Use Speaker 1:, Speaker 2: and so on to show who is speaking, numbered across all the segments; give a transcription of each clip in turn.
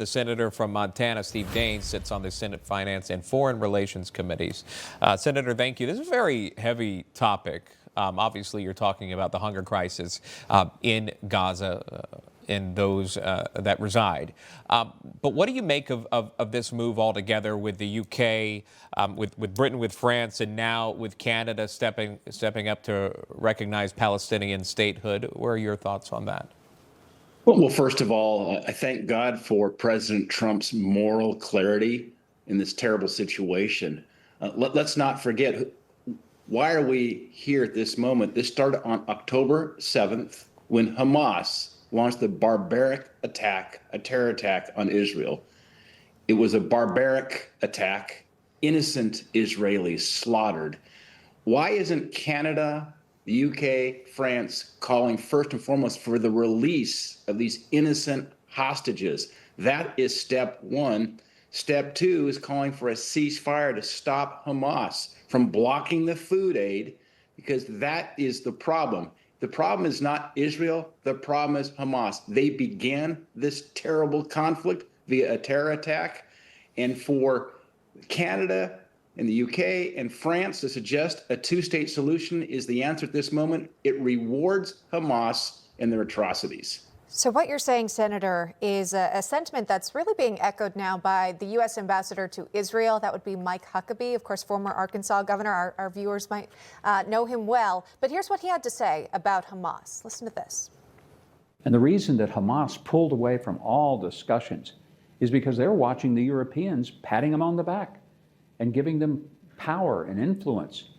Speaker 1: The senator from Montana, Steve Daines, sits on the Senate Finance and Foreign Relations Committees. Senator, thank you. This is a very heavy topic. Obviously, you're talking about the hunger crisis in Gaza and those that reside. But what do you make of this move altogether with the UK, with Britain, with France, and now with Canada stepping up to recognize Palestinian statehood? What are your thoughts on that?
Speaker 2: Well, first of all, I thank God for President Trump's moral clarity in this terrible situation. Let's not forget, why are we here at this moment? This started on October 7th when Hamas launched the barbaric attack, a terror attack on Israel. It was a barbaric attack, innocent Israelis slaughtered. Why isn't Canada, the UK, France calling first and foremost for the release of these innocent hostages? That is step one. Step two is calling for a ceasefire to stop Hamas from blocking the food aid, because that is the problem. The problem is not Israel. The problem is Hamas. They began this terrible conflict via a terror attack. And for Canada and the UK and France to suggest a two-state solution is the answer at this moment, it rewards Hamas and their atrocities.
Speaker 3: So what you're saying, Senator, is a sentiment that's really being echoed now by the U.S. ambassador to Israel. That would be Mike Huckabee, of course, former Arkansas governor. Our viewers might know him well. But here's what he had to say about Hamas. Listen to this.
Speaker 4: And the reason that Hamas pulled away from all discussions is because they're watching the Europeans patting them on the back and giving them power and influence.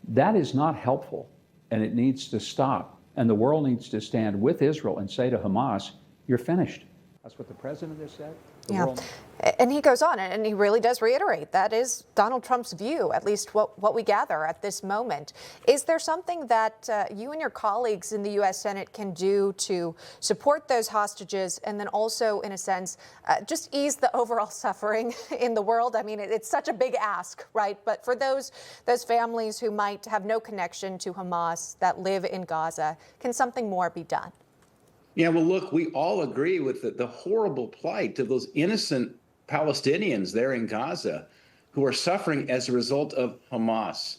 Speaker 4: That is not helpful, and it needs to stop. And the world needs to stand with Israel and say to Hamas, you're finished. That's what the president has said.
Speaker 3: Yeah. And he goes on, and he really does reiterate that is Donald Trump's view, at least what we gather at this moment. Is there something that you and your colleagues in the U.S. Senate can do to support those hostages and then also, in a sense, just ease the overall suffering in the world? I mean, it's such a big ask, right? But for those families who might have no connection to Hamas that live in Gaza, can something more be done?
Speaker 2: Yeah, well, look, we all agree with the horrible plight of those innocent Palestinians there in Gaza who are suffering as a result of Hamas.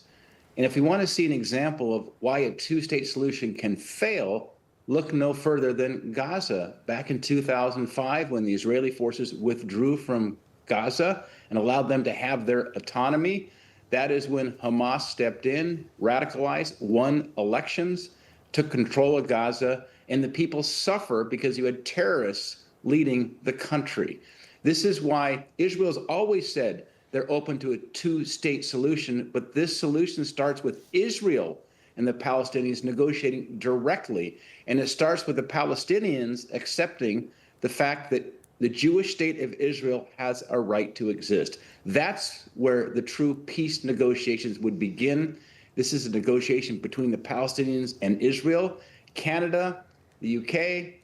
Speaker 2: And if we want to see an example of why a two-state solution can fail, look no further than Gaza. Back in 2005, when the Israeli forces withdrew from Gaza and allowed them to have their autonomy, that is when Hamas stepped in, radicalized, won elections, took control of Gaza, and the people suffer because you had terrorists leading the country. This is why Israel's always said they're open to a two-state solution, but this solution starts with Israel and the Palestinians negotiating directly. And it starts with the Palestinians accepting the fact that the Jewish state of Israel has a right to exist. That's where the true peace negotiations would begin. This is a negotiation between the Palestinians and Israel. Canada, the UK,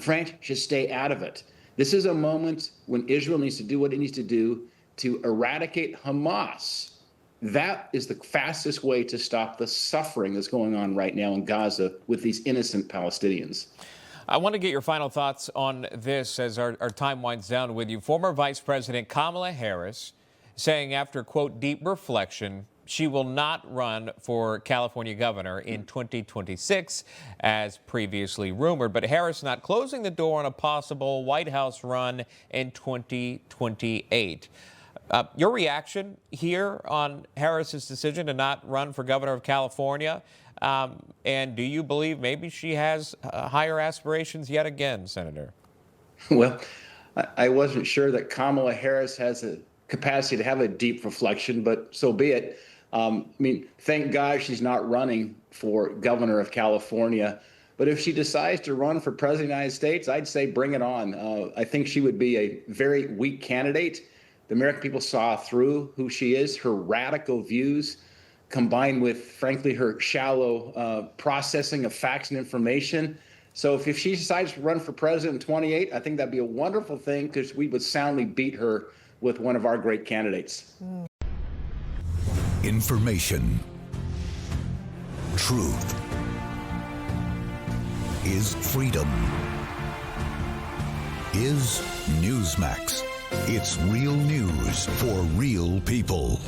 Speaker 2: France should stay out of it. This is a moment when Israel needs to do what it needs to do to eradicate Hamas. That is the fastest way to stop the suffering that's going on right now in Gaza with these innocent Palestinians.
Speaker 1: I want to get your final thoughts on this as our time winds down with you. Former Vice President Kamala Harris saying after, quote, deep reflection, she will not run for California governor in 2026, as previously rumored. But Harris not closing the door on a possible White House run in 2028. Your reaction here on Harris's decision to not run for governor of California? And do you believe maybe she has higher aspirations yet again, Senator?
Speaker 2: Well, I wasn't sure that Kamala Harris has a capacity to have a deep reflection, but so be it. I mean, thank God she's not running for governor of California. But if she decides to run for president of the United States, I'd say bring it on. I think she would be a very weak candidate. The American people saw through who she is, her radical views, combined with, frankly, her shallow processing of facts and information. So if she decides to run for president in 28, I think that'd be a wonderful thing, because we would soundly beat her with one of our great candidates.
Speaker 5: Information. Truth is freedom. is Newsmax. It's real news for real people.